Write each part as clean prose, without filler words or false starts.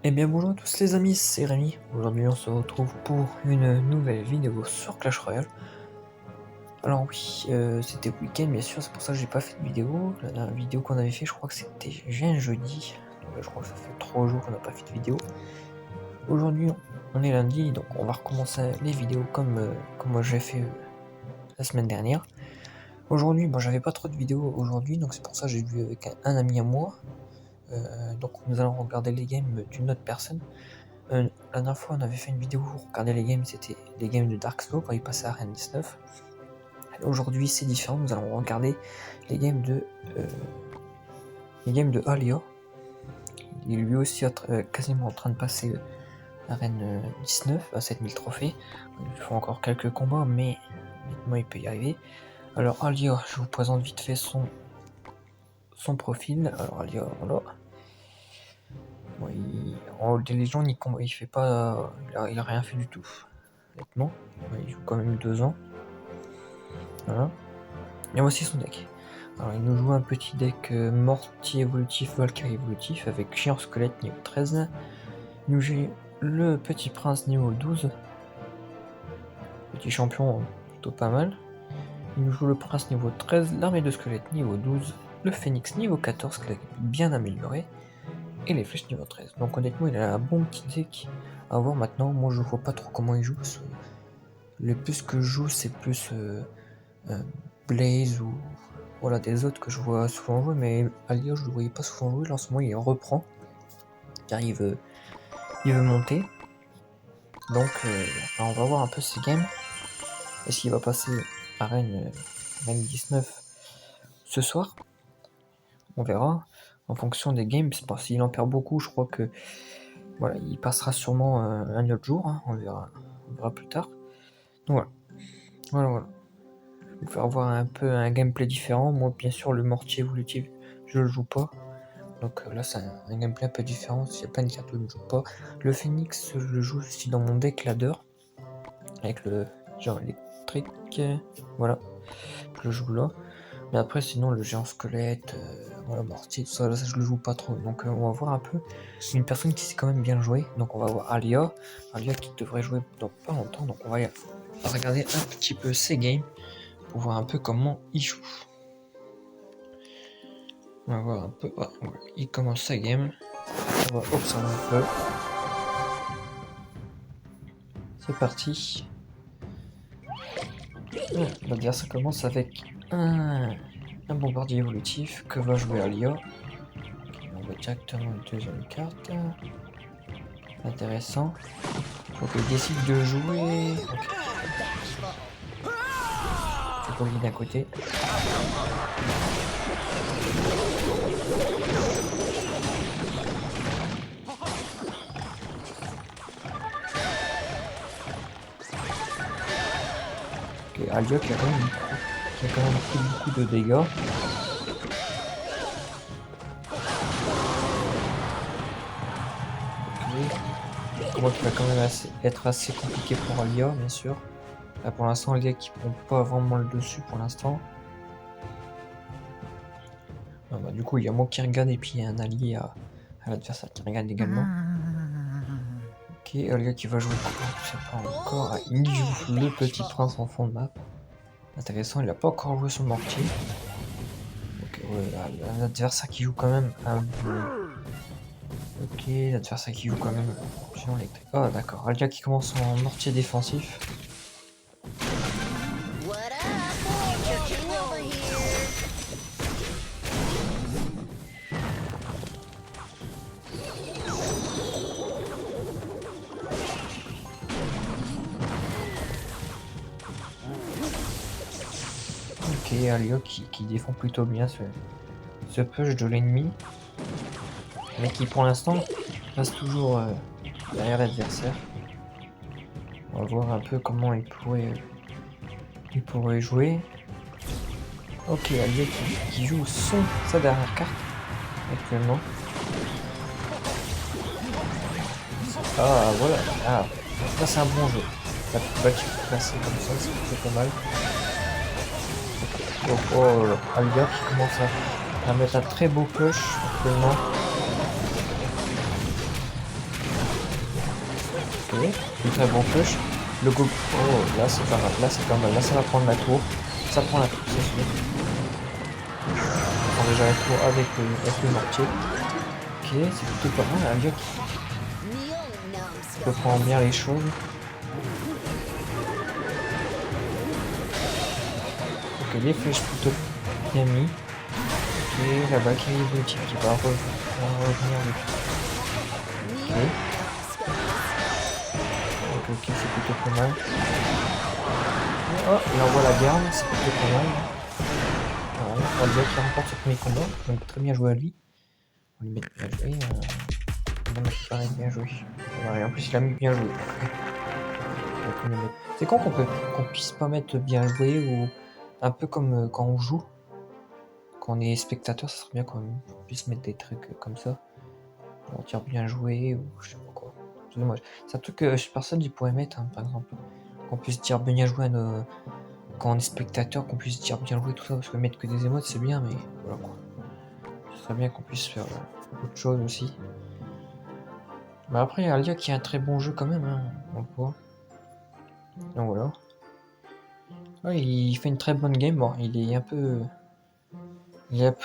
Eh bien bonjour à tous les amis, c'est Rémi. Aujourd'hui on se retrouve pour une nouvelle vidéo sur Clash Royale. Alors oui, c'était le week-end bien sûr, c'est pour ça que j'ai pas fait de vidéo. La dernière vidéo qu'on avait fait, je crois que c'était un jeudi. Donc, je crois que ça fait 3 jours qu'on n'a pas fait de vidéo. Aujourd'hui on est lundi, donc on va recommencer les vidéos comme moi j'ai fait la semaine dernière. Aujourd'hui, bon j'avais pas trop de vidéos aujourd'hui, donc c'est pour ça que j'ai vu avec un ami à moi. Donc nous allons regarder les games d'une autre personne. La dernière fois, on avait fait une vidéo où on regardait les games, c'était les games de Dark Slow quand il passait à Arène 19. Aujourd'hui, c'est différent, nous allons regarder les games de Alia. Il est lui aussi quasiment en train de passer Arène 19 à 7000 trophées. Il lui faut encore quelques combats, mais honnêtement, il peut y arriver. Alors, Alia, je vous présente vite fait son profil. Alors, Alia, voilà. Bon, en Hall des Légions, il fait pas. Il a rien fait du tout. Honnêtement, il joue quand même 2 ans. Voilà. Et voici son deck. Alors il nous joue un petit deck Mortier évolutif, Valkyrie évolutif avec Géant Squelette niveau 13. Il nous joue le Petit Prince niveau 12. Petit champion plutôt pas mal. Il nous joue le Prince niveau 13, l'Armée de Squelette niveau 12, le Phénix niveau 14 qui l'a bien amélioré, et les Flèches niveau 13. Donc honnêtement il a un bon petit deck à voir maintenant. Moi je vois pas trop comment il joue. Le plus que je joue c'est plus Blaze ou voilà des autres que je vois souvent jouer, mais Alia je le voyais pas souvent jouer. Là en ce moment il reprend car il veut monter. Donc on va voir un peu ses games. Est-ce qu'il va passer Arène 19 ce soir? On verra en fonction des games. C'est parce qu'il en perd beaucoup, je crois que voilà, il passera sûrement un autre jour, hein. On verra plus tard. Donc voilà. Je vais vous faire voir un peu un gameplay différent. Moi bien sûr le mortier évolutif je le joue pas. Donc là c'est un gameplay un peu différent, s'il n'y a pas une carte que je ne joue pas. Le Phoenix je le joue aussi dans mon deck ladder. Avec le genre électrique. Voilà. Je le joue là. Mais après sinon le géant squelette, voilà, mortier, tout ça, là, ça je le joue pas trop. Donc on va voir un peu une personne qui sait quand même bien jouer. Donc on va voir Alia. Alia qui devrait jouer dans pas longtemps. Donc on va regarder un petit peu ses games pour voir un peu comment il joue. On va voir un peu. Ah, voilà. Il commence sa game. On va observer un peu. C'est parti. L'adversaire commence avec un bombardier évolutif que va jouer Alia. On va directement une deuxième carte. Intéressant. Donc il décide de jouer. C'est pour lui d'un côté. Ok, Alia qui a quand même pris beaucoup de dégâts. Je crois qu'il va quand même être assez compliqué pour Alia, bien sûr. Là, pour l'instant, Alia qui prend pas vraiment le dessus pour l'instant. Bah, du coup, il y a moi qui regarde et puis il y a un allié à l'adversaire qui regarde également. Ok, Alia qui va jouer je sais pas encore. Il joue le Petit Prince en fond de map. Intéressant, il a pas encore joué son mortier. Ok, ouais, l'adversaire qui joue quand même un peu. Ok, l'adversaire qui joue quand même géant électrique. Oh d'accord, Alia qui commence en mortier défensif. Ok, Alia qui défend plutôt bien ce push de l'ennemi. Mais qui pour l'instant passe toujours derrière l'adversaire. On va voir un peu comment il pourrait jouer. Ok, Alia qui joue sa dernière carte actuellement. Ah voilà, ça c'est un bon jeu. La petite balle qui peut passer comme ça, c'est plutôt pas mal. Alia qui commence à mettre un très beau push actuellement. Ok, une très bon push. Le go... Oh, là c'est pas mal, là c'est pas mal, là ça va prendre la tour. Ça prend la tour, c'est sûr. On prend déjà la tour avec le mortier. Ok, c'est plutôt pas mal, un dieu qui peut prendre bien les choses. Ok, les flèches plutôt bien mis. Ok, la Valkyrie de type qui va revenir vite. Ok. Ok, c'est plutôt pas mal. Et oh, il envoie la garde, c'est plutôt pas mal. Voilà, on va dire qu'il remporte ce premier combat, donc très bien joué à lui. On lui met bien joué. On va pareil, bien joué. Voilà, et en plus, il a mis bien joué. C'est con qu'on puisse pas mettre bien joué ou un peu comme quand on joue. Quand on est spectateur, ça serait bien qu'on puisse mettre des trucs comme ça. On dire bien joué ou je sais pas quoi. Excusez-moi, c'est un truc que personne ne pourrait mettre, hein, par exemple. Qu'on puisse dire bien joué à nos... Quand on est spectateur, qu'on puisse dire bien joué tout ça, parce que mettre que des émotes c'est bien, mais voilà quoi. Ce serait bien qu'on puisse faire autre chose aussi. Mais après, il y a Alia qui est un très bon jeu quand même, hein, on le voit. Donc voilà. Ouais, il fait une très bonne game. Bon, il est un peu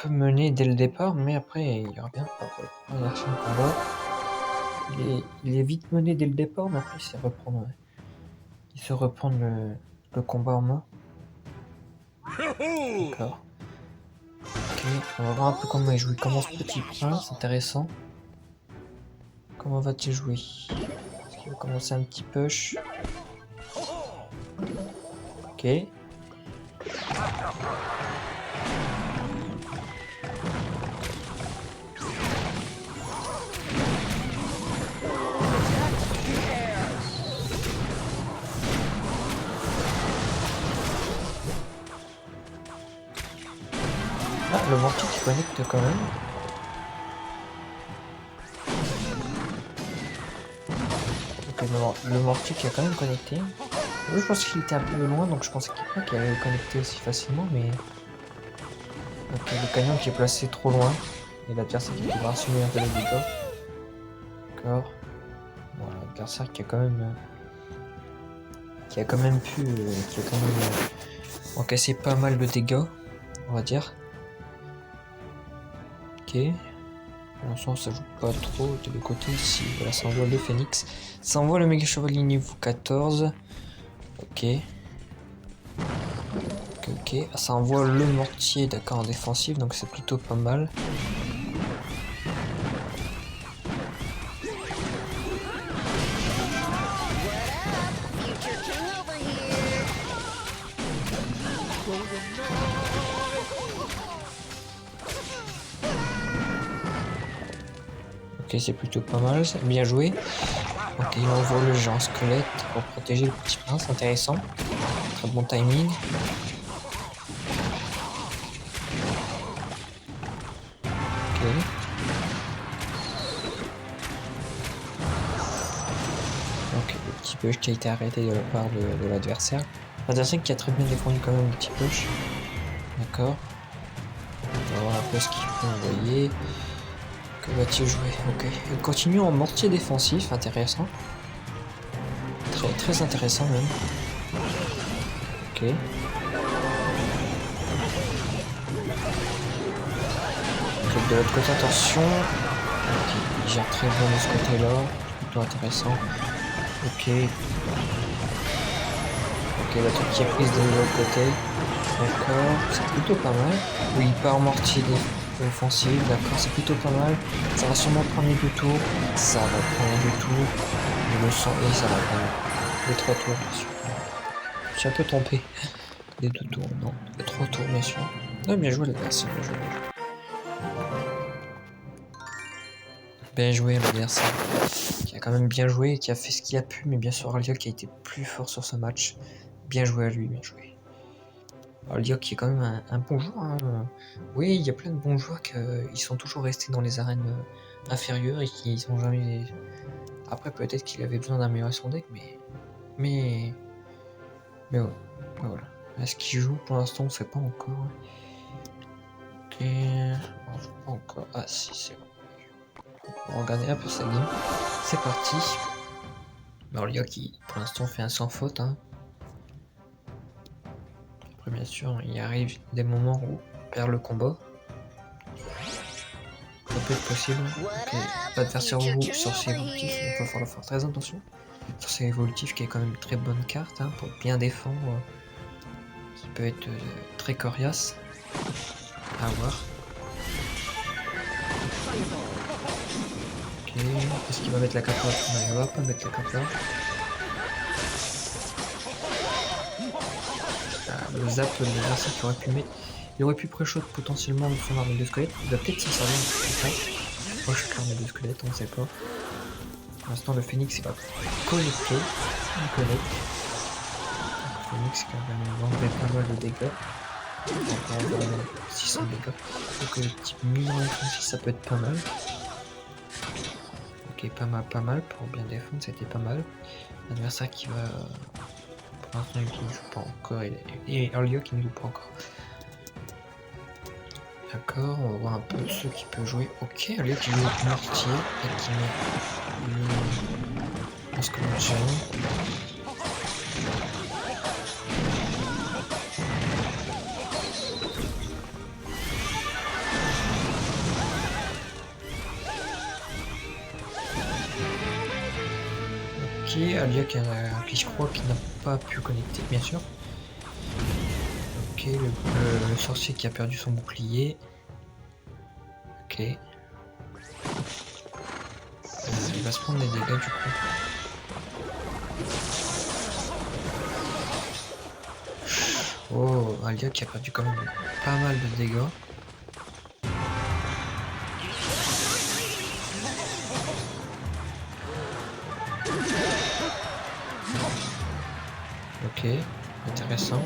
mené dès le départ, mais après, il revient. Il a le combat. Il est vite mené dès le départ, mais après, il se reprend le combat en main. D'accord. Ok, on va voir un peu comment il joue. Il commence petit prince, intéressant. Comment va-t-il jouer? Est-ce qu'il va commencer un petit push? Ok. Ah, le mortier qui connecte quand même. Ok, le mortier qui a quand même connecté. Oui, je pense qu'il était un peu loin, donc je pensais qu'il allait connecter aussi facilement, mais... Ok, le canon qui est placé trop loin. Et l'adversaire qui pourra assumer un peu les dégâts. D'accord. Voilà, l'adversaire qui a quand même... qui a quand même pu... qui a quand même encaissé pas mal de dégâts, on va dire. Ok. Pour l'instant, ça joue pas trop de l'autre côté ici. Voilà, ça envoie le phénix. Ça envoie le méga chevalier niveau 14. Ok. Ok. Ça envoie le mortier, d'accord, en défensif, donc c'est plutôt pas mal. Ok, c'est plutôt pas mal, bien joué. Ok, il envoie le géant squelette pour protéger le petit prince, intéressant. Très bon timing. Ok. Donc le petit push qui a été arrêté de la part de l'adversaire. L'adversaire qui a très bien défendu quand même le petit push. D'accord. On va voir un peu ce qu'il peut envoyer. Que va-t-il jouer? Ok. Il continue en mortier défensif, intéressant. Très très intéressant même. Ok. Donc de l'autre côté, attention. Ok, il gère très bien de ce côté-là. Plutôt intéressant. Ok. Ok, la truc qui est prise de l'autre côté. D'accord, c'est plutôt pas mal. Oui, il part en mortier offensif, d'accord, c'est plutôt pas mal. Ça va sûrement prendre les 2 tours. Ça va prendre les 2 tours. Je le sens, et ça va prendre les 3 tours, bien sûr. Je suis un peu trompé. Les 2 tours, non. Les 3 tours, bien sûr. Ah, bien joué l'adversaire, bien joué, bien joué. Bien joué l'adversaire. Qui a quand même bien joué, qui a fait ce qu'il a pu, mais bien sûr Alia qui a été plus fort sur ce match. Bien joué à lui, bien joué. Alia qui est quand même un bon joueur. Hein. Oui, il y a plein de bons joueurs qui sont toujours restés dans les arènes inférieures et qui sont jamais... Après, peut-être qu'il avait besoin d'améliorer son deck, mais ouais. Voilà. Est-ce qu'il joue pour l'instant? On sait pas encore. Ok. On joue pas encore. Ah si, c'est bon. On va regarder un peu sa game. C'est parti. Alors Lio qui pour l'instant fait un sans faute. Hein. Après bien sûr il arrive des moments où on perd le combat. Ça peut être possible. Okay. L'adversaire vous sorcier évolutif, donc il va falloir faire très attention. Sorcier évolutif qui est quand même une très bonne carte hein, pour bien défendre, qui peut être très coriace à voir. Ok, est-ce qu'il va mettre la carte là? Non, il va pas mettre la carte là. Le zap de l'adversaire qui aurait pu mettre. Il aurait pu pré-shot potentiellement son arme de squelette. Il va peut-être s'en servir plus tard. Proche arme de squelette, on ne sait pas. Pour l'instant, le phénix il va collecter. Il collecte. Le phénix qui a enlevé pas mal de dégâts. Encore 600 dégâts. Donc le petit minoir défensif ça peut être pas mal. Ok, pas mal. Pour bien défendre, c'était pas mal. L'adversaire qui va. Pour l'instant, il ne joue pas encore. Et Earlio qui ne joue pas encore. D'accord, on va voir un peu ce qui peut jouer. Ok, Earlio qui joue mortier et qui met le squelette. Ok, Alia qui je crois qui n'a pas pu connecter, bien sûr. Ok, le sorcier qui a perdu son bouclier. Ok. Il va se prendre des dégâts du coup. Oh, Alia qui a perdu quand même pas mal de dégâts. Ok, intéressant.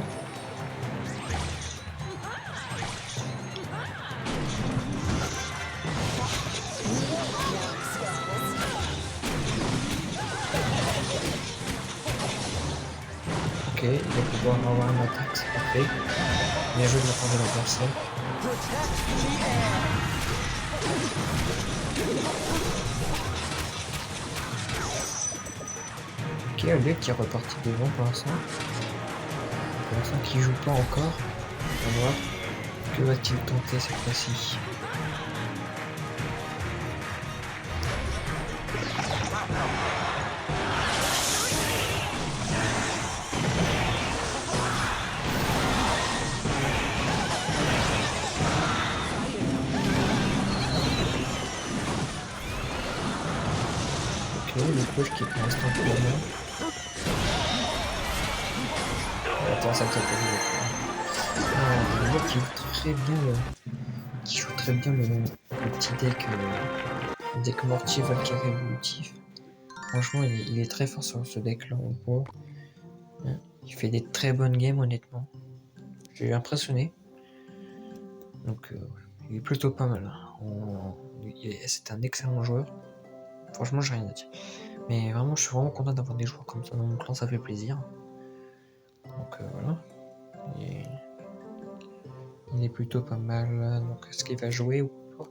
Ok, il va pouvoir avoir une attaque, c'est parfait. Bien joué de la part de l'adversaire. Ok, Alia qui est reparti devant pour l'instant. Pour l'instant qui joue pas encore. On va voir. Que va-t-il tenter cette fois-ci? Ok, le push qui est pour l'instant pour moi. Attends, ça peut être le mec qui joue très bien le petit deck mortier Valkyrie évolutif. Franchement, il est très fort sur ce deck là, on voit. Il fait des très bonnes games honnêtement. J'ai impressionné. Donc il est plutôt pas mal. C'est un excellent joueur. Franchement, j'ai rien à dire. Mais vraiment, je suis vraiment content d'avoir des joueurs comme ça dans mon clan, ça fait plaisir. Donc voilà. Il est plutôt pas mal. Donc est-ce qu'il va jouer ou pas?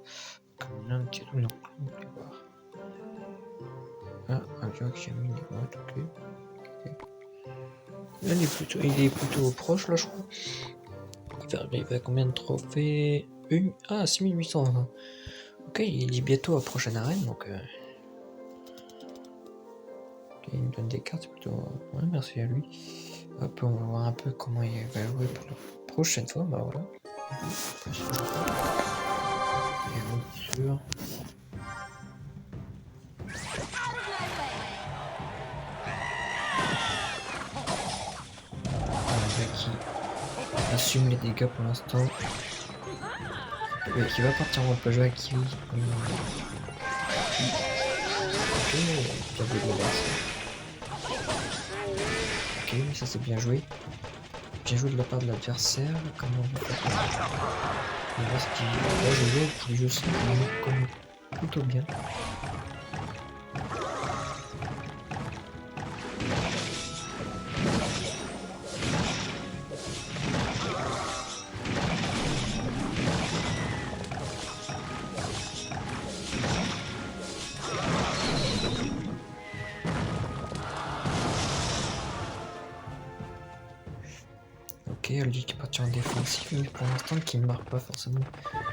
Comme un petit non, on va voir. Ah, un joueur qui a mis des boîtes, ok. Là, il est plutôt proche là, je crois. Il va à combien de trophées? 6820. Ok, il est bientôt à prochaine arène, donc ok, il me donne des cartes, c'est plutôt. Ouais, merci à lui. Hop, on va voir un peu comment il va jouer pour la prochaine fois, bah voilà. Et bien sûr. Qui assume les dégâts pour l'instant. Qui va partir, on peut jouer à Kiwi. Ok, bien joué de la base. Ok, ça c'est bien joué. Bien joué de la part de l'adversaire. Comment on va faire? Il reste qui joue comme plutôt bien. lui qui est parti en défensif, mais pour l'instant qui ne marque pas forcément.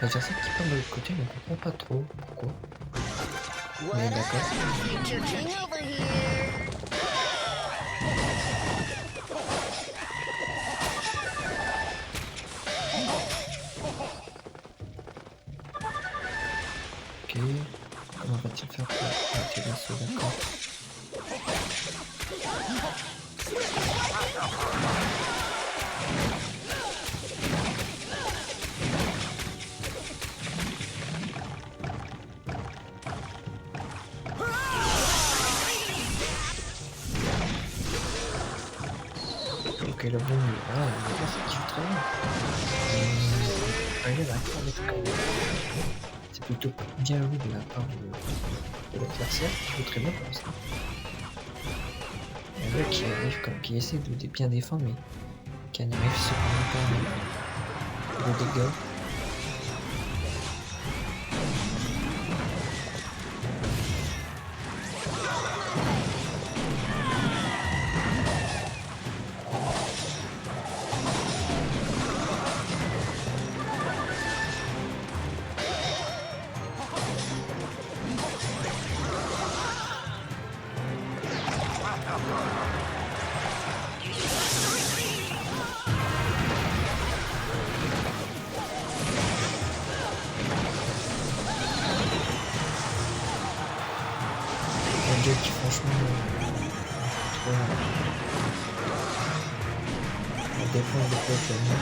L'adversaire qui part de l'autre côté, on comprend pas trop pourquoi. Mais d'accord. Ok, comment va-t-il faire pour arrêter l'assaut? D'accord. Ok, le bon, voilà, c'est qui joue très bien. Il va faire des trucs. C'est plutôt bien joué de la part de l'adversaire, qui joue très bien pour ça. Il y a un mec qui arrive, qui essaie de bien défendre, mais qui n'arrive cependant pas à le dégâts. Qui franchement trop la défense de Pokémon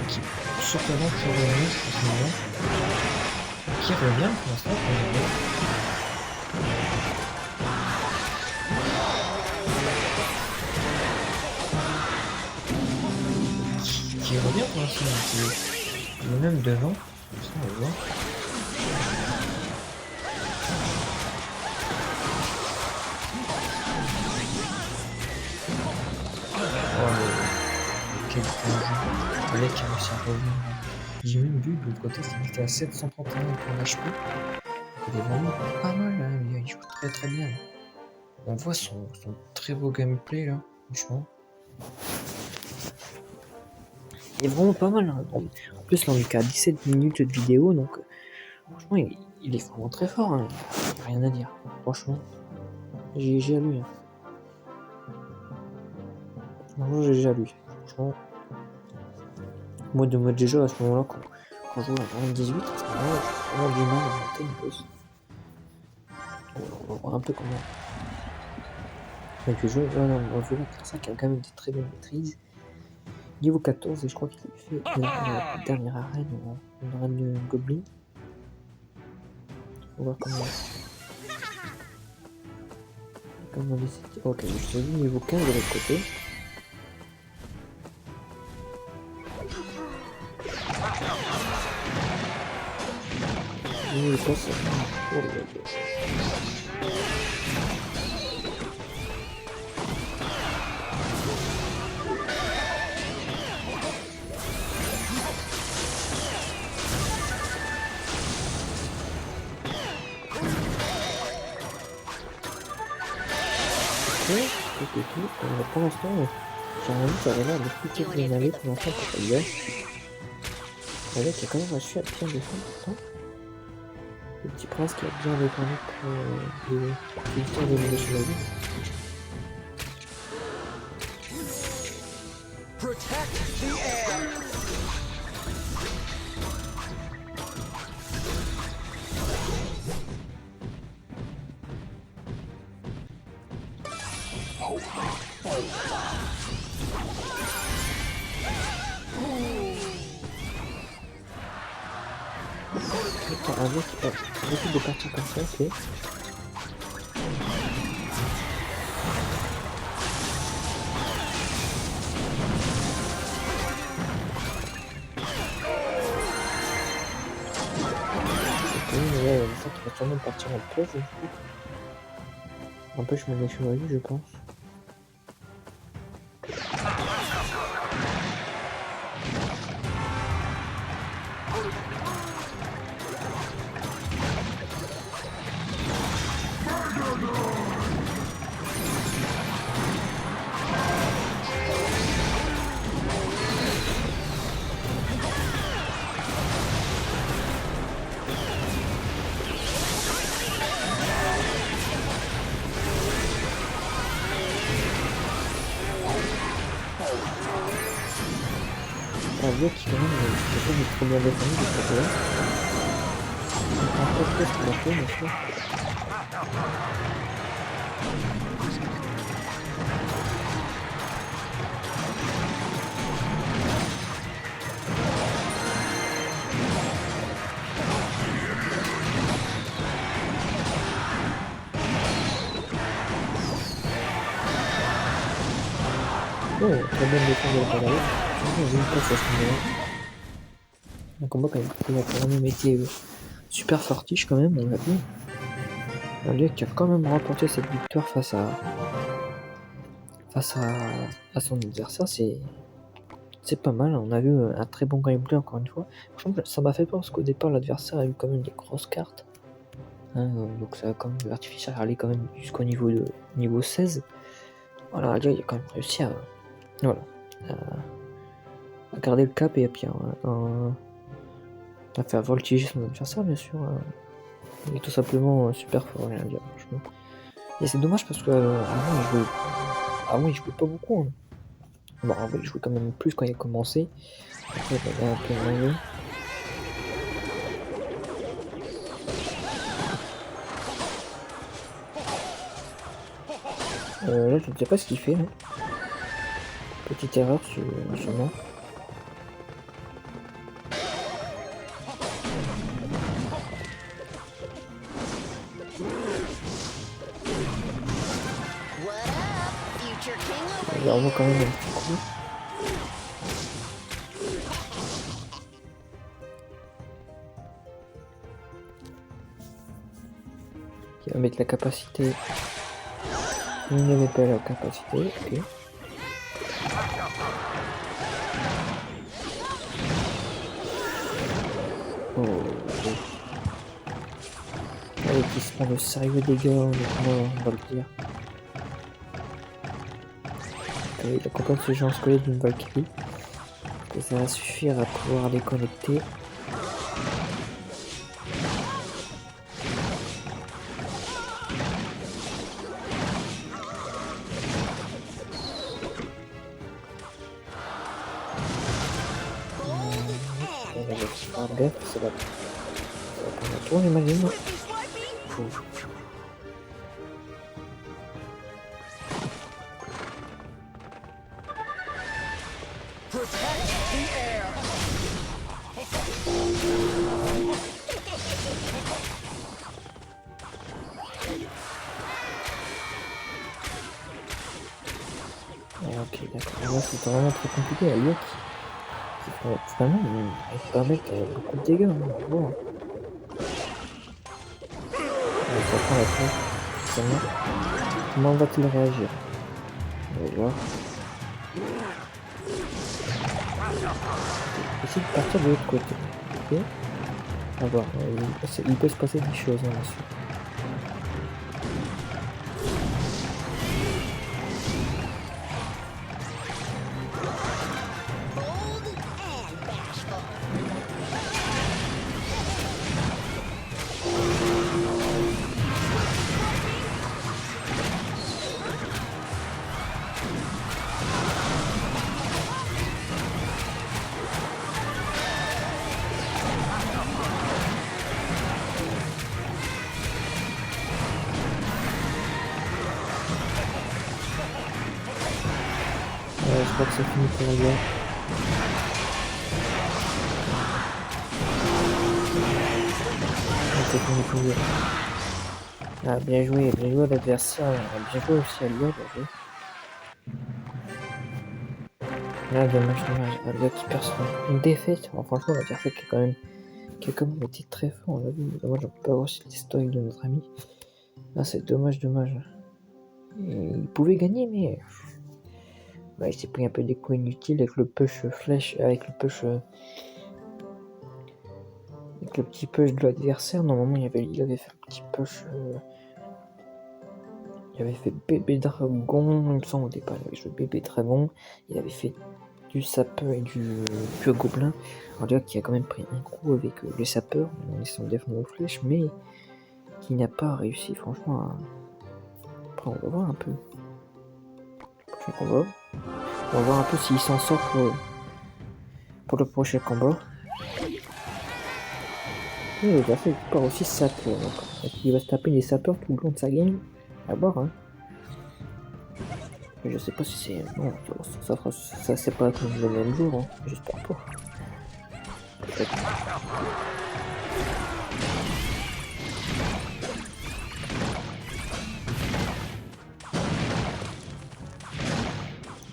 qui surprenant pour revenir en ce moment qui revient pour l'instant qui revient pour l'instant qui est même devant ça on le voit. Quel bon jeu. Le mec qui a réussi à revenir. J'ai même vu de l'autre côté, c'était à 731 pour l'HP. Il est vraiment pas mal, hein. Il joue très très bien. On voit son très beau gameplay là, franchement. Il est vraiment pas mal. Hein. En plus, là on est qu'à 17 minutes de vidéo, donc franchement, il est vraiment très fort. Hein. Il n'y a rien à dire. Franchement, j'ai à lui. Hein. Franchement, j'ai à lui. Franchement. Moi de mode jeu à ce moment-là quand je joue à 18, j'ai vraiment du mal à monter une boss. On va voir un peu comment. Donc le jeu, voilà, on va voir ça qui a quand même des très bonnes maîtrises. Niveau 14 et je crois qu'il fait la dernière arène en arène Goblin. On va voir comment on est. Ok, je te dis niveau 15 de l'autre côté. Il passe. Oh là là. Pour l'instant, j'ai envie que ça avait l'air de plutôt bien aller pour l'instant pour Tiger. Le mec a quand même réussi à bien défendre pourtant. Le petit prince qui a bien défendu pour l'histoire de l'évolution de la vie. Protect the air. Un mec qui passe beaucoup de parties comme ça, c'est. Mais là, ça qui va sûrement partir en pause. N'empêche, je me mets sur la vue, je pense. Alia qui quand même c'est pas trop bien défendu de ce côté-là. Je comprends pas trop ce qu'il a fait, bien sûr. Oh, très bonne défense de la Polaris. Franchement, j'ai eu peur sur ce moment-là. Un combat quand même été super fortiche quand même, on va dire. Alia qui a quand même remporté cette victoire face à son adversaire, c'est pas mal. On a vu un très bon gameplay encore une fois. Franchement, ça m'a fait peur parce qu'au départ, l'adversaire a eu quand même des grosses cartes. Hein, donc ça a quand même l'artificiel aller quand même jusqu'au niveau 16. Voilà, Alia il a quand même réussi à, voilà, à garder le cap et puis à faire voltiger son adversaire, bien sûr. Il est tout simplement super fort, rien à dire, franchement. Et c'est dommage parce que avant, il jouait pas beaucoup. Hein. Bon, en fait, il jouait quand même plus quand il a commencé. Après, il a un peu moins. Là, je ne sais pas ce qu'il fait. Hein. Petite erreur sûrement. Il envoie quand même un petit coup. Qui va mettre la capacité. Il n'avait pas la capacité, ok. Oh, allez, qui se prend de sérieux dégâts, on va le dire. Il accompagne ce genre squelette d'une Valkyrie. Et ça va suffire à pouvoir les connecter. Ça va prendre un tour, j'imagine. Protect the air. Ok, d'accord. Là, c'est vraiment très compliqué. Alia finalement, il n'arrive pas à mettre beaucoup de dégâts. Hein, on va voir. Allez, ça prend la fin. Seulement, comment va-t-il réagir? On va voir. Essaye de partir de l'autre côté. Ok. On va voir. Il peut se passer des choses, hein, bien sûr. Je crois que c'est fini pour Alia. C'est fini pour Alia. Ah, bien joué à l'adversaire. Bien joué aussi à Alia, bien joué. Là, dommage. Alia qui perd une défaite. Bon, franchement, l'adversaire qui a quand même été très fort. On l'a vu. Dommage, on peut pas avoir l'historique de notre ami. Là, c'est dommage. Il pouvait gagner, mais bah, il s'est pris un peu des coups inutiles avec le push flèche, avec le petit push de l'adversaire. Normalement, il avait fait un petit push. Il avait fait bébé dragon, il me semble au départ. Il avait joué bébé dragon. Il avait fait du sapeur et du gobelin. Alors déjà qui a quand même pris un coup avec le sapeur en essayant de défendre aux flèches, mais qui n'a pas réussi franchement. Après, on va voir un peu. On va voir un peu s'il s'en sort pour le prochain combat. Et le perso il part aussi sapeur. Il va se taper des sapeurs tout le long de sa game. À voir, hein. Mais je sais pas si c'est. Non, ça c'est pas comme le même jour, hein. J'espère pas.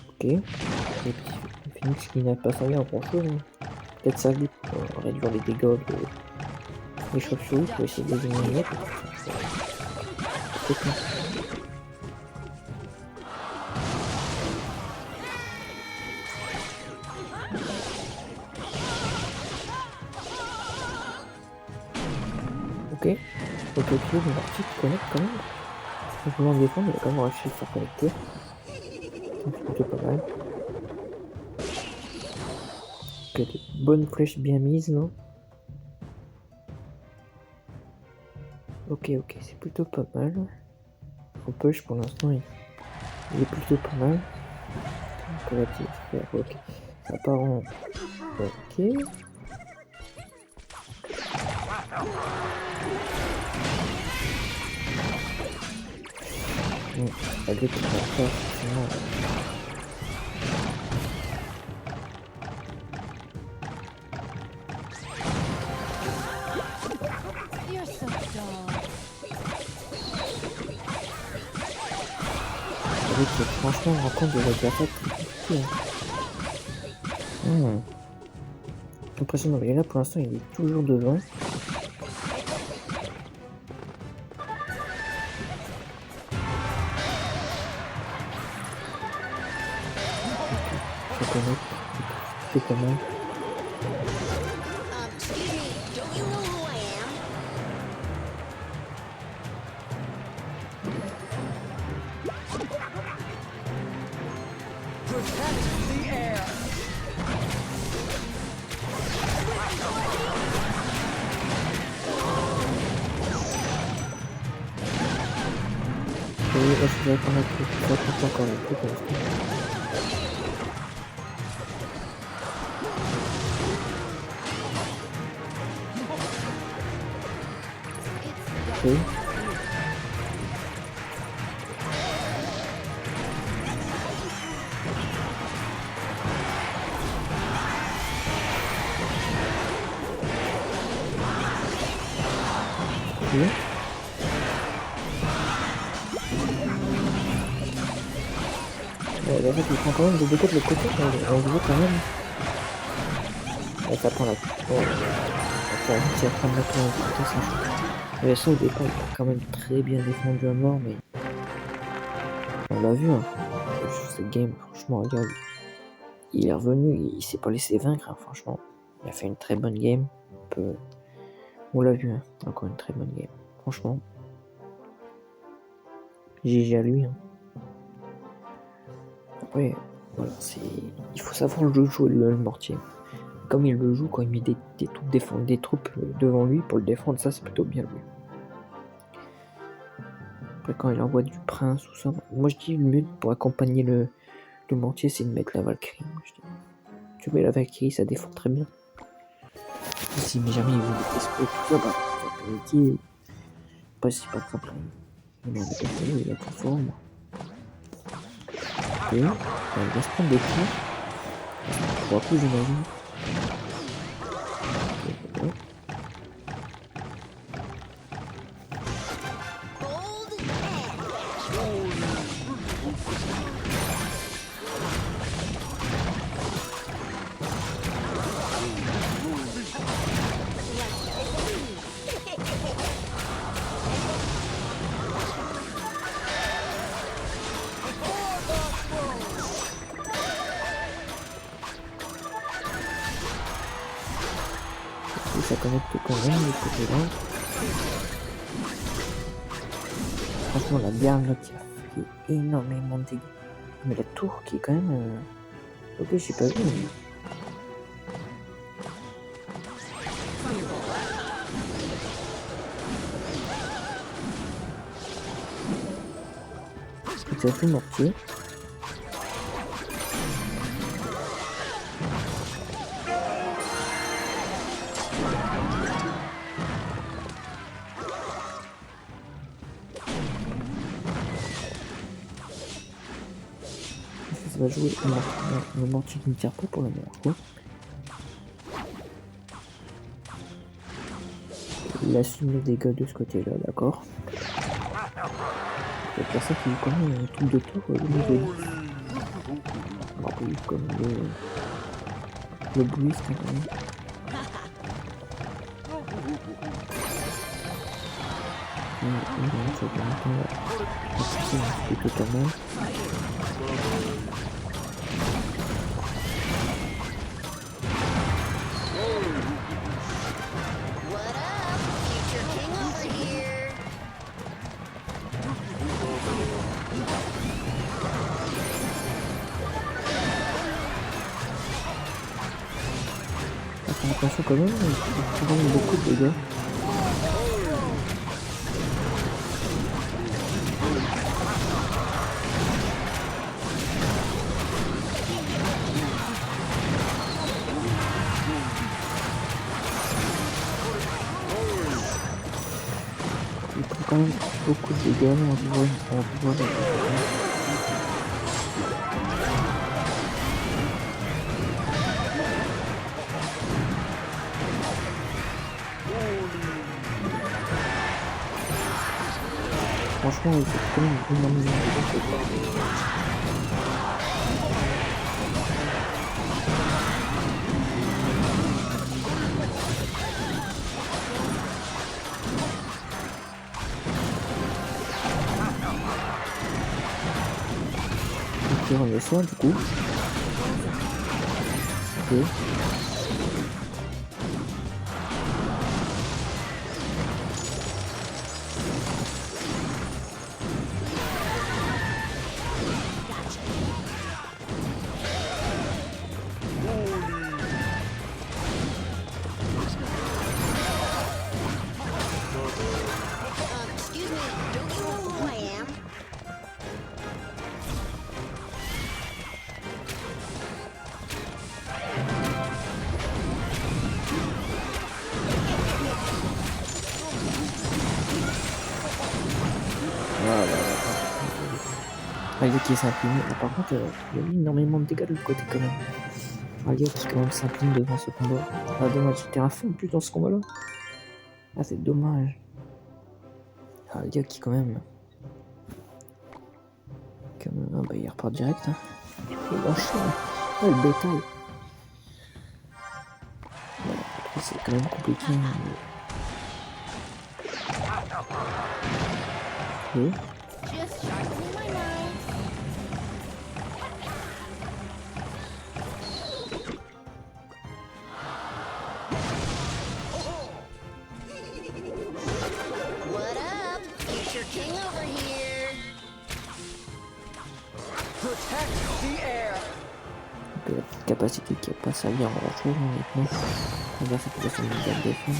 Ok. Et puis, Phoenix qui n'a pas servi à grand chose. Hein. Peut-être servi pour réduire les dégâts des chauves-souris pour essayer de les éliminer. Peut-être pas. Ok. Ok, le mortier qui connecte quand même. En voulant le défendre, il a quand même réussi à le faire connecter. C'est plutôt pas mal. Ok, des bonnes flèches bien mises, non? Ok, c'est plutôt pas mal. En push pour l'instant, il est plutôt pas mal. Donc, on va faire, ok. Ça part en. Ok. La grille qu'on va faire, forcément. You're so dull. Avec franchement, on rencontre des adversaires très compliqués. Impressionnant, mais là pour l'instant il est toujours devant. Je connais, c'est pas mal. Excuse me, don't you know who I am? Protect the air. Et là je vais attendre un peu, je vais attendre encore un peu pour l'instant. Ok. Ok. En fait, il prend quand même des dégâts de l'autre côté, on voit quand même. Ouais, ça prend la. Oh, ça prend la tour en côté, ça joue. Mais ça, au départ, il a quand même très bien défendu à mort, mais. On l'a vu, hein. Sur cette game, franchement, regarde. Il est revenu, il s'est pas laissé vaincre, hein, franchement. Il a fait une très bonne game. On l'a vu, hein. Encore une très bonne game. Franchement. GG à lui, hein. Après, voilà, il faut savoir le jouer le mortier. Comme il le joue, quand il met des troupes devant lui pour le défendre, ça c'est plutôt bien lui. Après, quand il envoie du prince ou ça, moi je dis le mieux pour accompagner le mortier, c'est de mettre la Valkyrie. Tu mets la Valkyrie, ça défend très bien. Et si jamais il veut des esprits tout ça, bah, tu vas paniquer. Après, si par exemple, il est trop fort, moi. Ok, il va se prendre des coups. 3 coups, j'imagine. Ok. Bold and Et ça connecte quand même de ce côté-là. Franchement, la garde là qui a fait énormément de dégâts. Mais la tour qui est quand même. Ok, j'ai pas vu. Mais... Il a fait mortier. ça va jouer le mortier qui ne tire pas pour la meilleure fois. Il assume les dégâts de ce côté-là, d'accord. C'est pour ça qu'il est quand même un truc de tour au niveau 10. Bon, oui, comme le bruit, c'est quand même. Ça va c'est plutôt pas mal. What up? Future king over here. Fais attention quand même, il prend beaucoup de dégâts. Il prend quand même beaucoup de dégâts, on voit la... Franchement, il fait quand même énormément de dégâts. Ok, on le soin du coup. Ok. Excuse me, don't you know who I am? Voilà. Alia qui s'incline. Par contre, il y a eu énormément de dégâts de l'autre côté quand même. Alia qui quand même s'incline devant ce combat. Ah dommage, j'étais à fond plus dans ce combat là. Ah c'est dommage. Alia qui quand même... Ah bah il repart direct. Hein. Il enchaîne. Ah le bétail. Voilà, après c'est quand même compliqué. Mais... Just sharpening my knife. What up? Future king over here. Protect the air. La petite capacité qui n'a pas servi à grand chose honnêtement. On va faire que ça me garde défendre.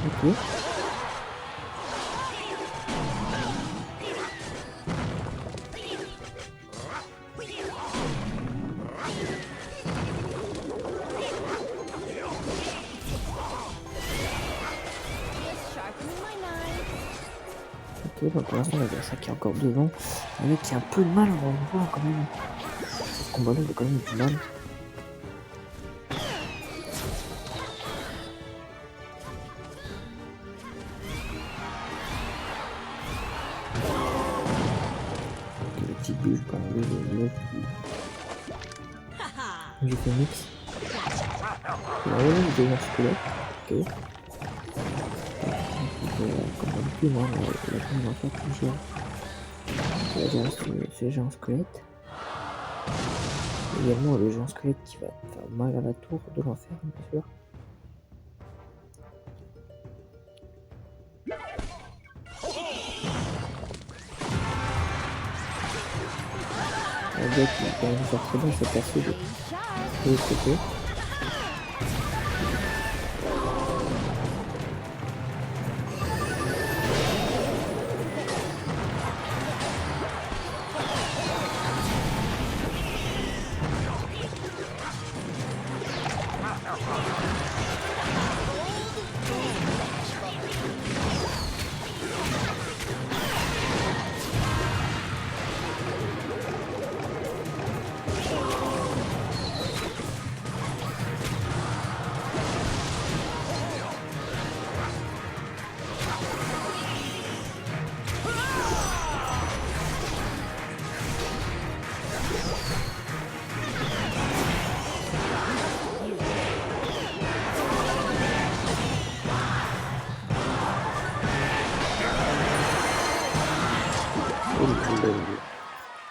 Ok. Just sharpening my knife. Ok, bah pour l'instant, on a ça qui est encore devant. Le mec qui a un peu de mal à revoir quand même. Ce combat-là, il a quand même du mal. Ok, les petites bulles pour enlever le du phoenix. Il a vraiment des géants squelettes. Ok. Comme d'habitude, hein, la première fois que ce géant squelette. Également le géant squelette qui va faire mal à la tour de l'enfer, bien sûr. Le gars qui va quand même faire très bien se passer de l'autre côté.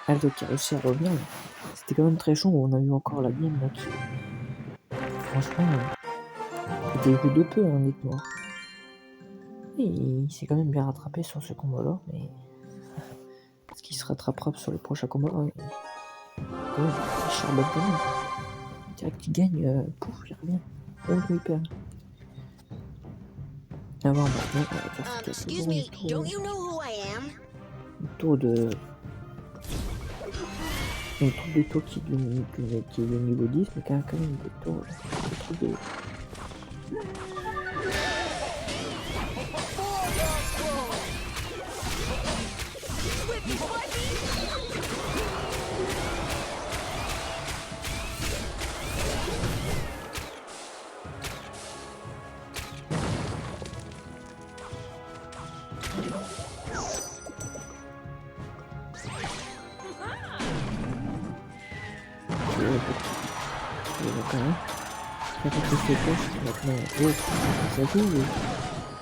Aldo qui a réussi à revenir. C'était quand même très chaud. On a eu encore la game là qui, franchement, était joué de peu, hein, honnêtement. Et il s'est quand même bien rattrapé sur ce combat-là, mais est-ce qu'il se rattrapera sur le prochain combat? Ouais. Quand même, il charbonne quand même. Direct, il gagne, pouf, il revient. Même quand il perd. Ah bon, maintenant, on va faire Excuse me, don't you know who I am? le tour de. Une tour de tour qui est de niveau 10, mais quand même des tours. Des trucs de. Maintenant, ça joue les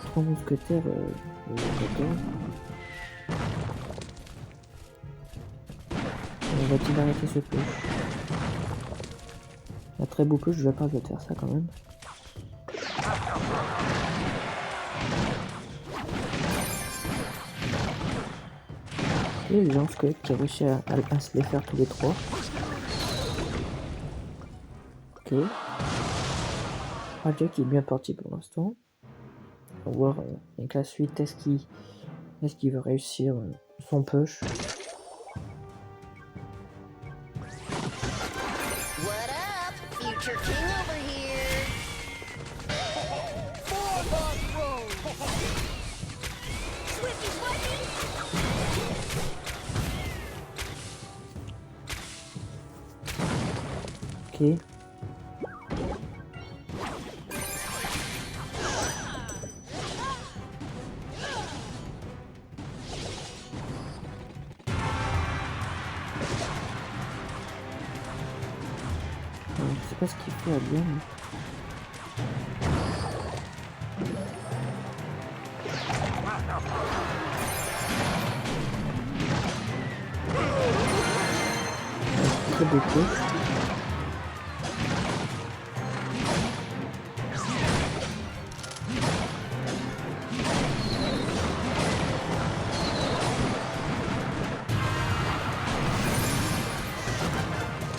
3 mousquetaires au 14. On va-t-il arrêter ce push? Un très beau push, je vais pas de faire ça quand même. Et les gens squelettes qui a réussi à se les faire tous les 3. Ok. Jack est bien parti pour l'instant. On va voir avec la suite, est-ce qu'il va réussir son push. What up? Future King over here. Swifty, swifty. Ok. Je sais pas ce qu'il fait à bien. Très beau push.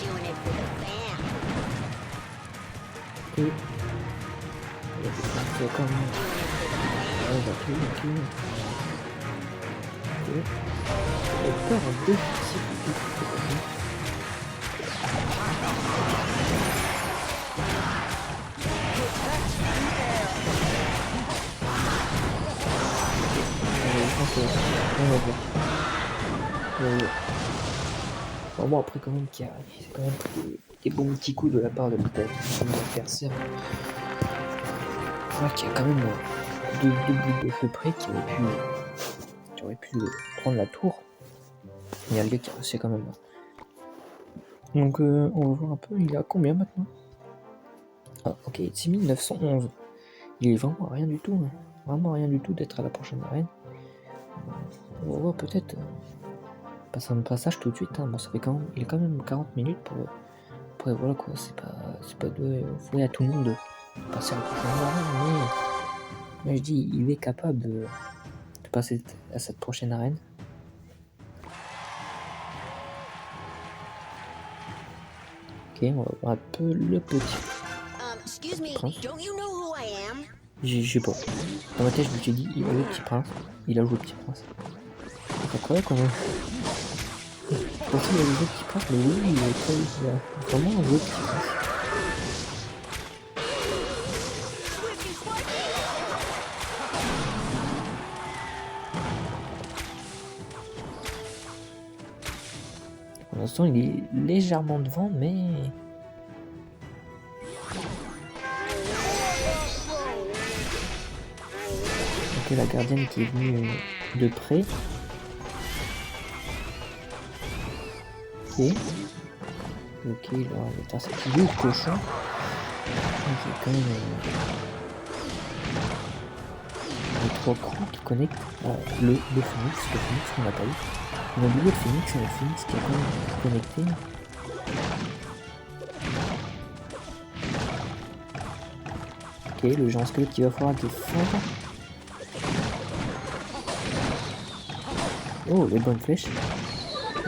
Doing it for the fam. Et c'est quand même. Ouais, bah, ok. Ok. Et faire un déficit. On va voir. Bon, après quand même qu'il y a quand même des bons petits coups de la part de l'adversaire. C'est vrai qu'il y a quand même deux bouts de feu près qui auraient pu prendre la tour. Il y a le gars qui a réussi quand même. Donc on va voir un peu, il est à combien maintenant? Ah ok, 6911. Il est vraiment rien du tout, hein. Vraiment rien du tout d'être à la prochaine arène. On va voir peut-être passer un passage tout de suite, hein. Bon, ça fait il est quand même 40 minutes pour voilà quoi, c'est pas de vouer à tout le monde de passer à la prochaine arène, mais je dis il est capable de passer à cette prochaine arène. Ok, on va voir un peu le petit. Excuse me, Prince. don't you know who I am? Je sais pas. Dans ma tête, je me suis dit, il a joué le petit prince. Il a joué le petit prince. C'est incroyable quand même. Je pensais qu'il a joué le petit prince, mais oui, il a vraiment joué le petit prince. Pour l'instant, il est légèrement devant, mais... Ok, la gardienne qui est venue de près. Ok. Ok, là, putain, c'est qui le cochon. Ok, quand même... trois courants qui connectent le Phoenix, qu'on n'a pas eu. On a oublié le Phoenix, c'est le Phoenix qui est quand même connecté. Ok, le géant squelette qui va falloir défendre. Oh, les bonnes flèches.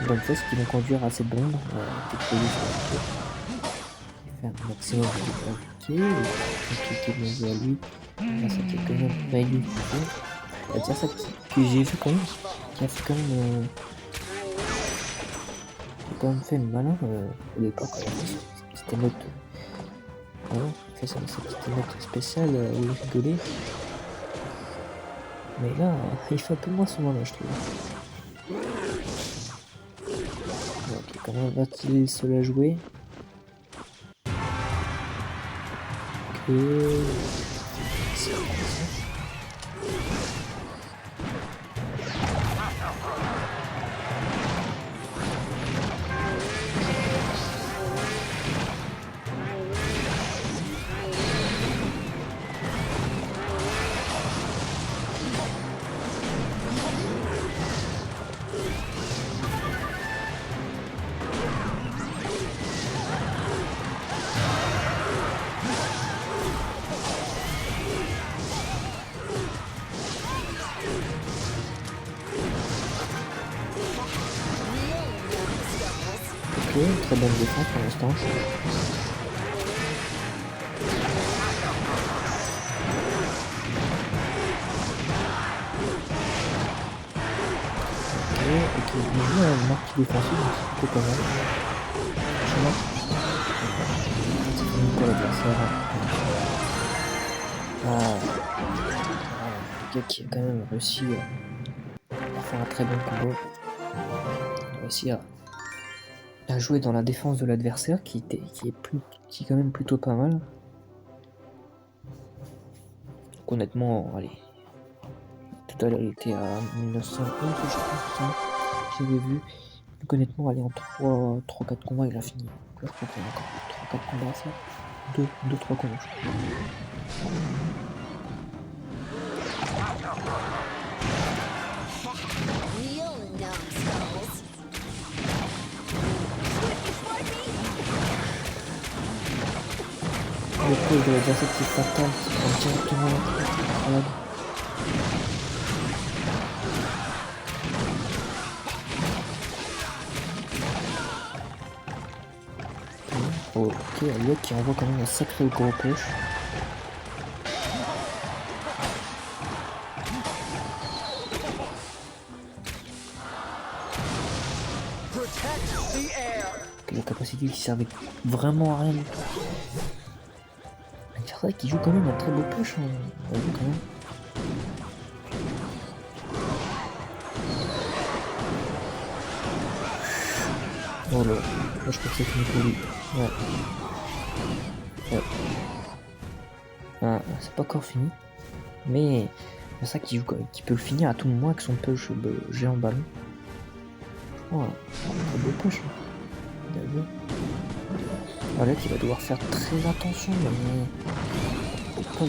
Les bonnes flèches qui vont conduire à cette bombe. Déployée sur la tête. Il fait un maximum de dégâts. Ok, qui est bien joué à lui. Là, ça qui est quand même réduit. C'est ça que j'ai vu quand même. Qui a fait quand même fait le malin au départ quand même. C'était notre. Voilà, il fait sa petite note spéciale, il rigolait. Mais là, il fait un peu moins souvent là, je trouve. Ok, comment va-t-il se la jouer? Ok. Ok, très bonne défense pour l'instant. Ok, il joue un marque défensif, donc c'est plutôt pas mal. Franchement, c'est fini pour l'adversaire. Le gars qui a quand même réussi à faire un très bon combo. Il a réussi à jouer dans la défense de l'adversaire qui est quand même plutôt pas mal. Donc honnêtement, allez. Tout à l'heure il était à 1911 je crois, j'avais vu. Donc honnêtement, allez, en 3-4 combats il a fini. Donc là je crois qu'il y a encore 3-4 combats à faire. 2-3 combats je crois. Real numbskulls. Le coup de l'adversaire qui est fatal, qui prend directement à la. Ok, Elliot qui envoie quand même un sacré gros push. Protect the air. La capacité qui servait vraiment à rien du tout. C'est vrai qu'il joue quand même un très beau push, hein. On a vu quand même. Oh là, là je crois que c'est fini pour lui. Ouais. Ouais. Ah, c'est pas encore fini. Mais c'est ça qui joue qui peut le finir à tout moment avec son push géant ballon. Voilà, un beau push. Il a vu. Voilà, il va devoir faire très attention, mais faut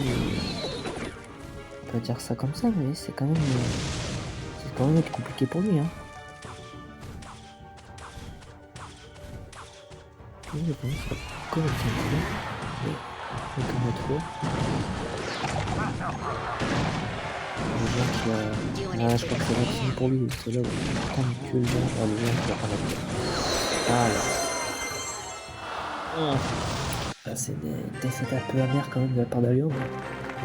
pas dire ça comme ça, mais c'est quand même être compliqué pour lui, hein. Oui, je pense que ça connaît mais comme notre fois. Ah, je crois que ça va être fini pour lui, c'est là où tant que le géant qui va prendre la tête. Ah là. C'est des défaites un peu amères quand même de la part d'Allion, mais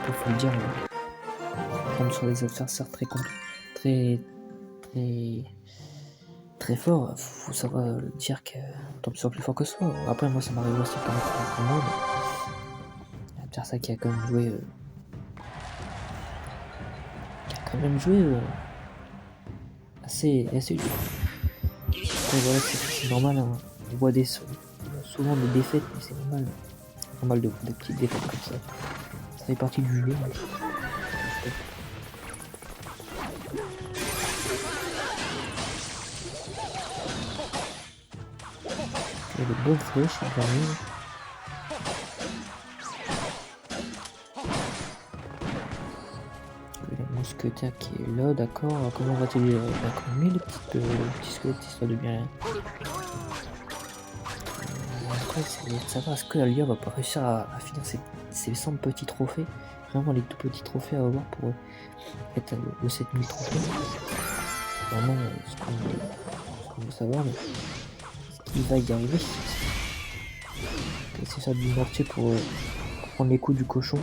il faut le dire, on tombe sur des adversaires très fort, faut savoir dire qu'on tombe sur plus fort que soi. Après, moi, ça m'arrive aussi pour moi, mais l'adversaire qui a quand même joué, assez dur. Après, voilà, c'est normal, hein. On voit souvent des défaites, mais c'est normal. C'est normal de des petites défaites comme ça. Ça fait partie du jeu. Il y a des bonnes flèches, il arrive. La muscle mousquetaire qui est là, d'accord. Comment va-t-il calmer les petits squelettes histoire de bien. Après, c'est de savoir est-ce que Alia va pas réussir à finir ses 100 petits trophées. Vraiment les tout petits trophées à avoir pour être aux 7000 trophées. Vraiment, ce qu'on veut savoir, mais il va y arriver. C'est ça du mortier pour prendre les coups du cochon.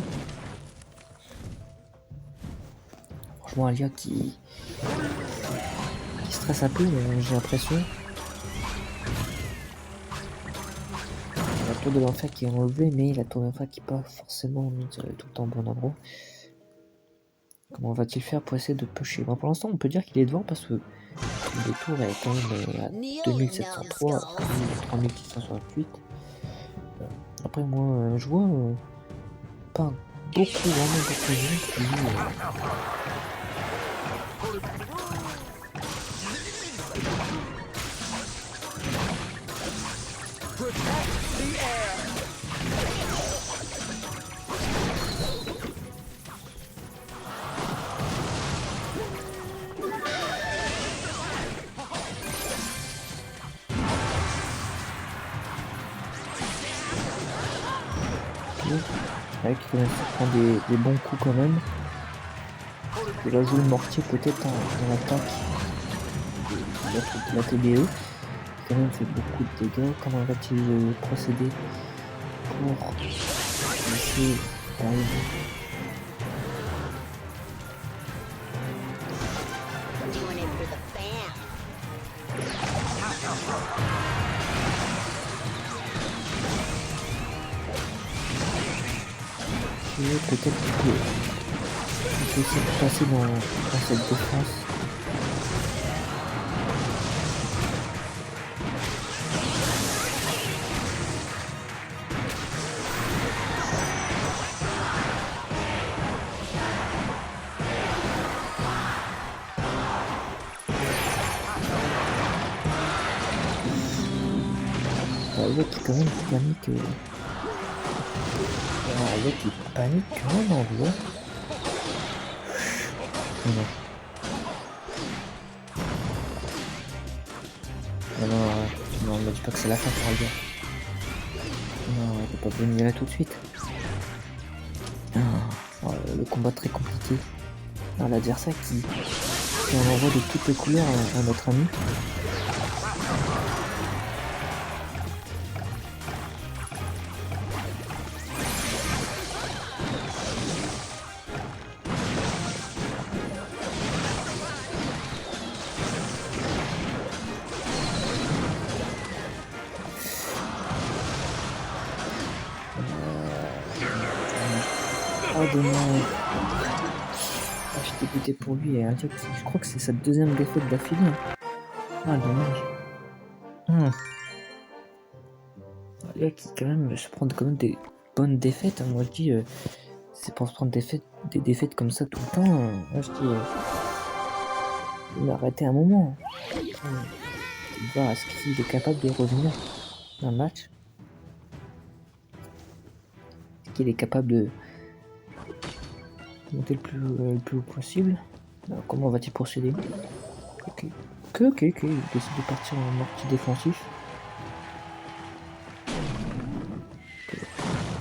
Franchement, Alia qui stresse un peu, j'ai l'impression. La tour de l'enfer qui est enlevée, mais la tour de l'enfer qui n'est pas forcément mise tout le temps au bon endroit. Comment va-t-il faire pour essayer de pusher? Bon, pour l'instant, on peut dire qu'il est devant parce que le tour est quand même à 2703, 3668. Après, moi, je vois pas beaucoup, vraiment beaucoup de gens qui Protect the air. avec qui commence à prendre des bons coups quand même. Il va jouer le mortier peut-être en attaque. La TBE. Quand même fait beaucoup de dégâts. Comment va-t-il procéder pour essayer d'arriver? Doing it for the fam. Et peut-être qu'il peut essayer de passer dans cette défense. Avec quand même panique. Avec il panique quand même en voix. Non. Non, me dis pas que c'est la fin pour Alga. Non, elle peut pas venir là tout de suite. Le combat très compliqué. L'adversaire qui en envoie de toutes les couleurs à notre ami. Oh dommage. Je suis dégoûté pour lui et Alia qui, je crois que c'est sa deuxième défaite d'affilée. Ah dommage. Alia qui quand même se prend quand même des bonnes défaites. Moi je dis c'est pour se prendre des défaites comme ça tout le temps. Moi je dis il a arrêté un moment. Il va voir est-ce qu'il est capable de revenir dans le match. Est-ce qu'il est capable de monter le plus haut possible. Alors, comment va-t-il procéder? Ok. Il décide de partir en mortier défensif.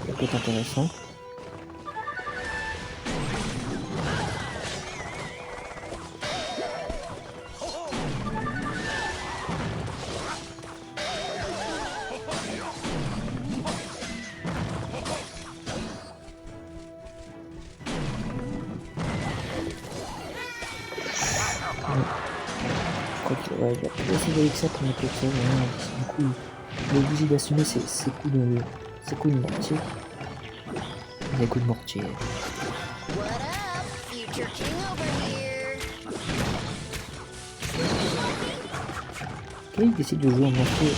Ça peut être intéressant. Il a pu essayer avec ça pour mettre le pied, du coup il est obligé d'assumer ses coups de mortier. Des coups de mortier. What up, future king over here? Ok, il décide de jouer en mortier.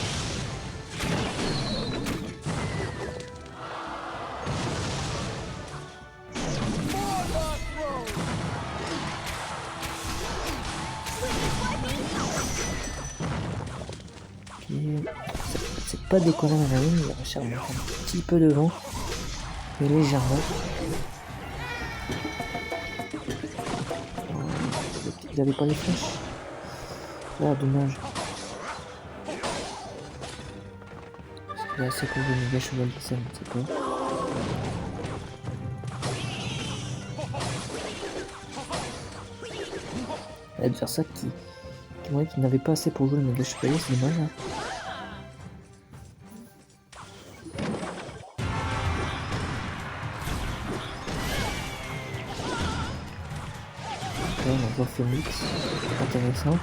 C'est pas déconnant la ligne, il réussit à remonter un petit peu devant, mais légèrement. Il avait pas les flèches. Ah, dommage. Parce qu'il est assez pour le méga chevalier, ça, je ne sais pas. L'adversaire qui n'avait pas assez pour jouer le méga chevalier, c'est dommage. Hein. Là, on voit Phoenix, intéressant.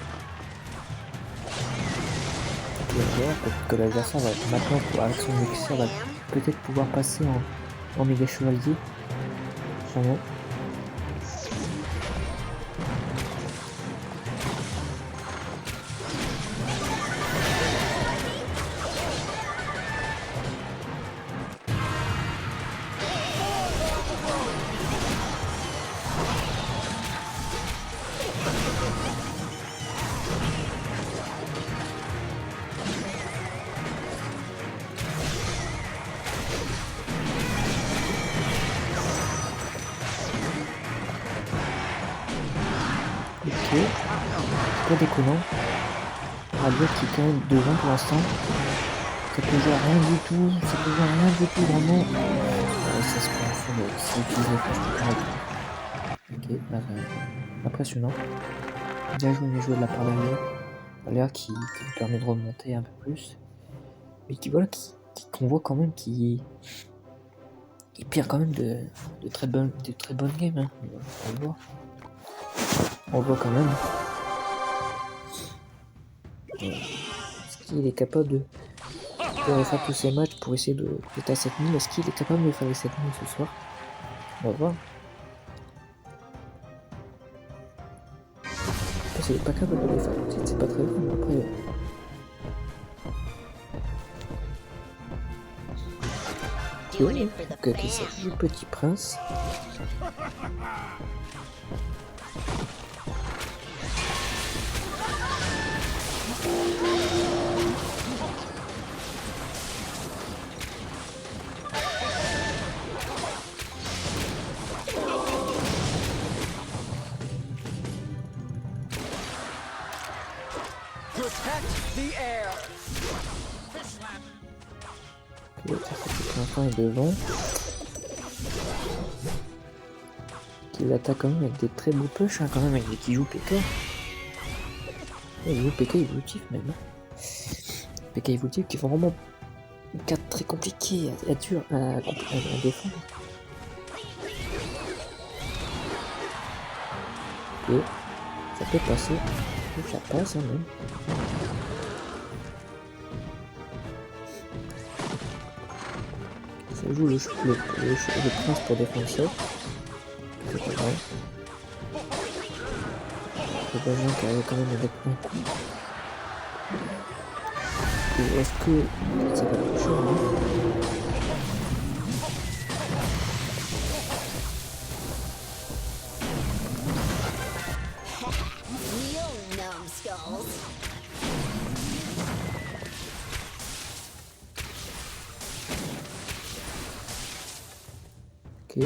Et peut-être que l'adversaire va maintenant, avec son mixeur, va peut-être pouvoir passer en méga chevalier. Sûrement. Ok, pas déconnant. Radio qui est quand même devant pour l'instant. Ça peut jouer à rien du tout, ça peut jouer à rien du tout vraiment. Ça se prend en fond, c'est utilisé ok, impressionnant. Bien joué de la part d'Alia. Alia qui lui permet de remonter un peu plus. Mais qui voilà, qu'on voit quand même qui perd quand même de très bonnes games. Hein. On le voit. On le voit quand même. Est-ce qu'il est capable de refaire tous ces matchs pour essayer d'être à 7000? Est-ce qu'il est capable de faire les 7000 ce soir? On va voir. Après, s'il n'est pas capable de les faire, c'est pas très bon. Après. Ok, ça joue le petit prince. Protect the air. Ok, ça fait que pour l'instant il est devant. Il attaque quand même avec des très beaux push, hein, quand même, avec qui joue PK. Il joue PK évolutif même. PK évolutif qui font vraiment une carte très compliquée à défendre. Ok, ça peut passer. Ça passe hein, même. Ça joue le prince pour défendre ça. C'est pas grave. Le Benjamin qui arrive quand même avec un coup. Et est-ce que ça va toucher ou non? You numbskulls. Ok.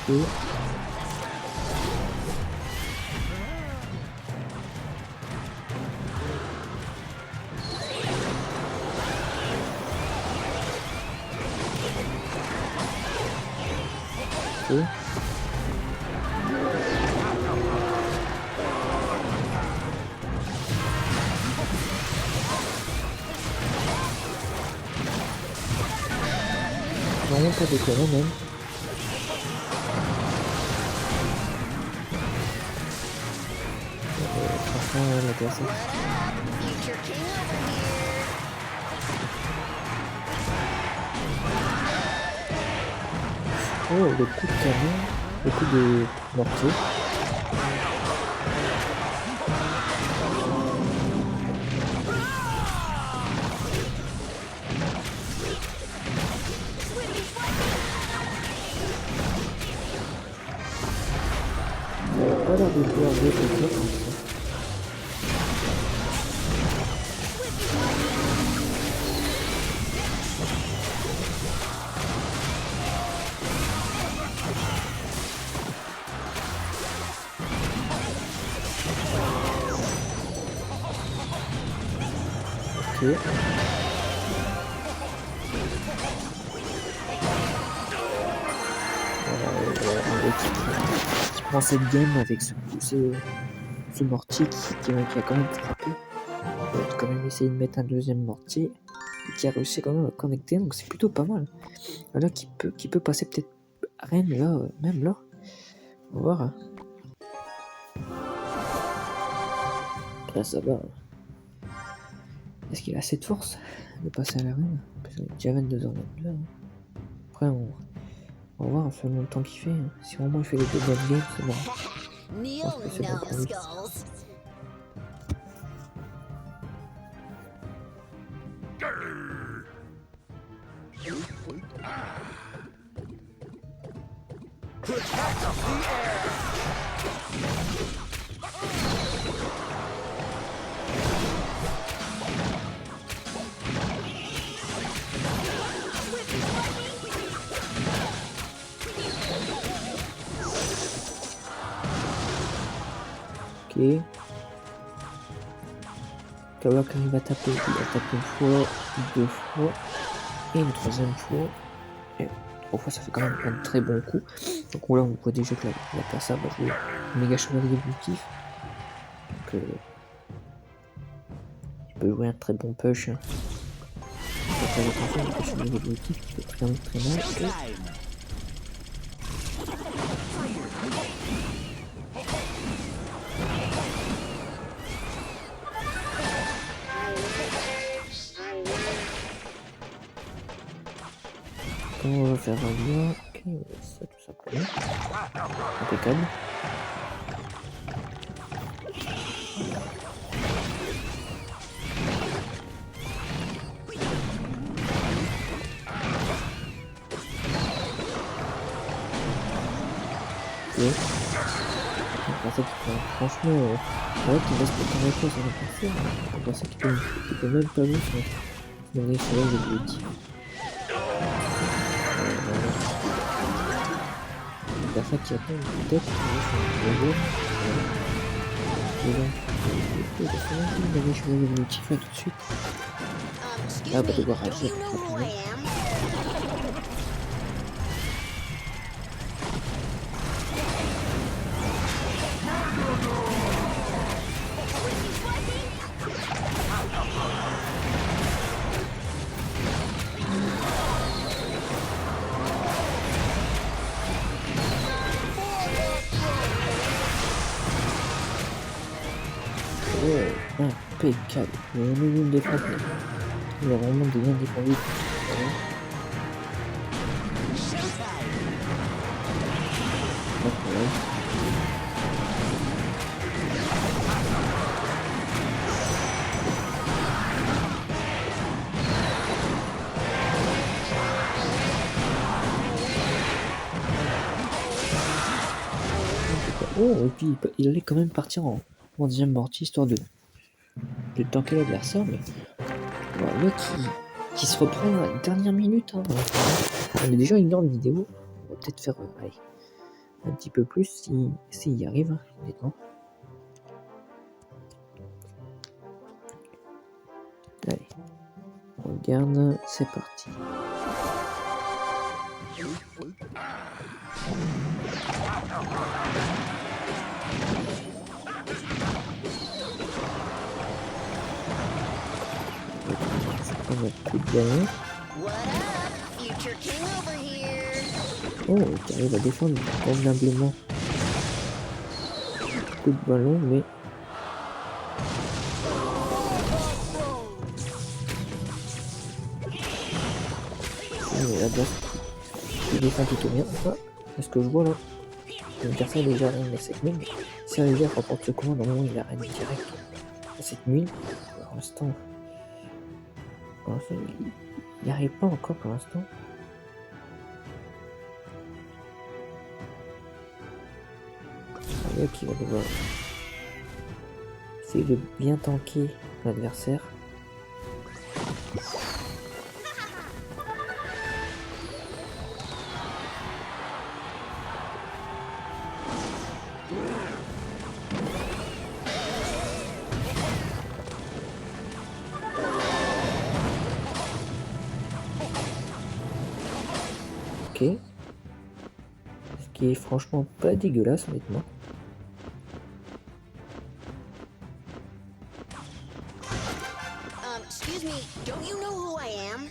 Ok. Ok. Vraiment pas déconnant même. Franchement, la personne. Future king over here. Oh, le coup de canon, le coup de mortier. Ça n'a pas l'air de pouvoir jouer comme ça. Ok. Voilà, un gars qui prend cette game avec ce mortier qui a quand même frappé. Il a quand même essayé de mettre un deuxième mortier et qui a réussi quand même à connecter, donc c'est plutôt pas mal. Là, qui peut passer peut-être reine là, même là. On va voir. Hein. Là, ça va. Est-ce qu'il a assez de force de passer à l'arène? Parce qu'il est déjà 22h22. Hein. Après, on va voir selon le temps qu'il fait. Hein. Si vraiment il fait les deux bonnes games, c'est bon. Kneel, Je pense que c'est bon pour lui. numbskulls. Protect the air. Ok. Kawak arrive à taper. Il a tapé une fois, deux fois, et une troisième fois. Et trois fois, ça fait quand même un très bon coup. Donc là, on voit déjà que la Persa va jouer méga chevalier évolutif. Donc, il peut jouer un très bon push. Hein. Faut faire attention avec le chevalier évolutif qui fait vraiment très mal. Comment on va faire un lien? Ok, on va ça tout simplement. Impeccable. Ok. En fait, franchement, en fait, il laisse pas de réponse à l'adversaire. C'est pour ça qu'il peut même pas jouer son année sur l'évolutif. La fois qui attend peut-être il va jouer l'évolutif tout de suite. Excuse Ah bah me, devoir don't agir you know who I am? Ouais, impeccable. Il y a même une défense. Il a vraiment bien défendu. Oh, et puis il allait quand même partir en deuxième mortier histoire de tanker l'adversaire, mais voilà, qui se reprend à la dernière minute. Hein. On est déjà une heure de vidéo. On va peut-être faire allez, un petit peu plus s'il y arrive, hein, honnêtement. Allez, on regarde, c'est parti. On va coup de ballon. What up? Future king over here. Oh, il arrive à défendre convenablement. Coup de ballon, mais l'adversaire il défend plutôt bien. Ah, est-ce que je vois là? Le garçon déjà reine avec cette mine. Si un gars rapporte ce combat, normalement il a reine direct à cette mine. Pour l'instant, il n'y arrive pas encore pour l'instant. Un gars qui va devoir essayer de bien tanker l'adversaire. Ok. Ce qui est franchement pas dégueulasse, honnêtement. Excuse me, don't you know who I am?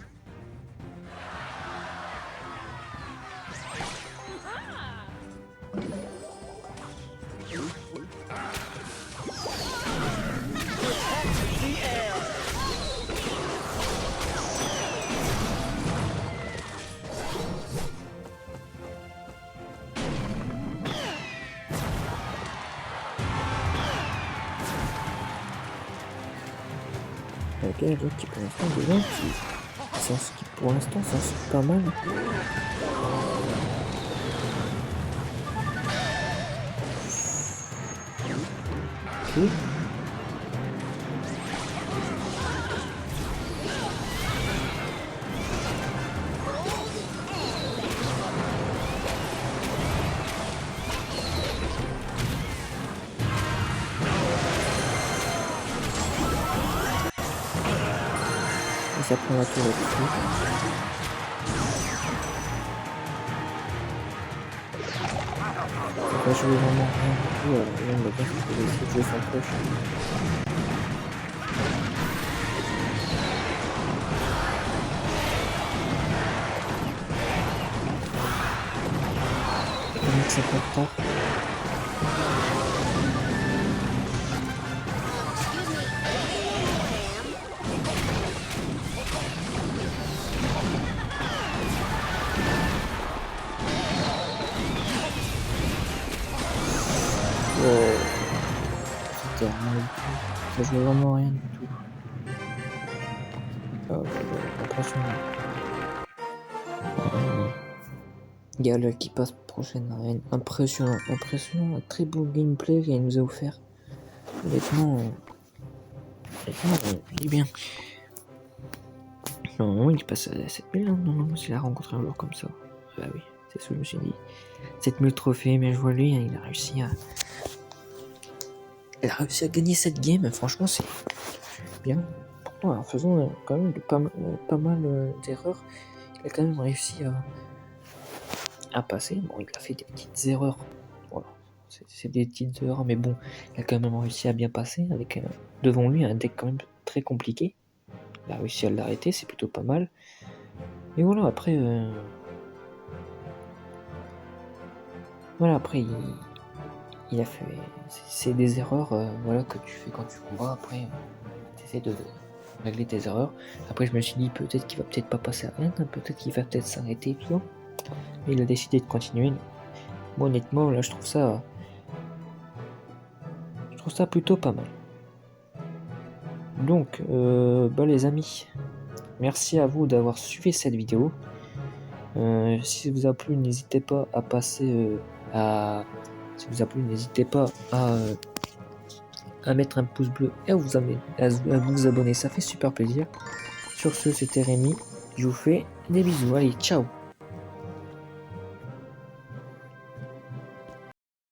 The air. Ok, donc qui pour l'instant des gens qui pour l'instant s'en sortent pas mal. Ok. Et ça prend la tour et tout. Ça va jouer vraiment rien du tout, alors là on va bien qu'il faut essayer de jouer sans cloche. Donc c'est pas tard. C'était rien du tout. Ça jouait vraiment rien du tout. Impressionnant. Gal qui passe prochaine arène. Impressionnant, un très beau gameplay qu'il nous a offert. Honnêtement, il est bien. Normalement, il passe à 7000, hein. Normalement, s'il a rencontré un joueur comme ça. Bah oui, c'est ce que je me suis dit. 7000 trophées, mais je vois lui, hein, il a réussi à gagner cette game. Franchement, c'est bien. Pourtant, en faisant quand même pas mal d'erreurs, il a quand même réussi à passer. Bon, il a fait des petites erreurs. Voilà. C'est des petites erreurs, mais bon, il a quand même réussi à bien passer avec devant lui un deck quand même très compliqué. Il a réussi à l'arrêter, c'est plutôt pas mal. Et voilà, après, il a fait. C'est des erreurs voilà, que tu fais quand tu combats. Après, tu essaies de régler tes erreurs. Après, je me suis dit peut-être qu'il va peut-être pas passer à rien, hein, peut-être qu'il va peut-être s'arrêter et tout ça. Mais il a décidé de continuer. Moi, honnêtement, là, je trouve ça plutôt pas mal. Donc, les amis, merci à vous d'avoir suivi cette vidéo. Si ça vous a plu, n'hésitez pas à passer si vous a plu, n'hésitez pas à mettre un pouce bleu et à vous abonner, ça fait super plaisir. Sur ce, c'était Rémi, je vous fais des bisous, allez, ciao.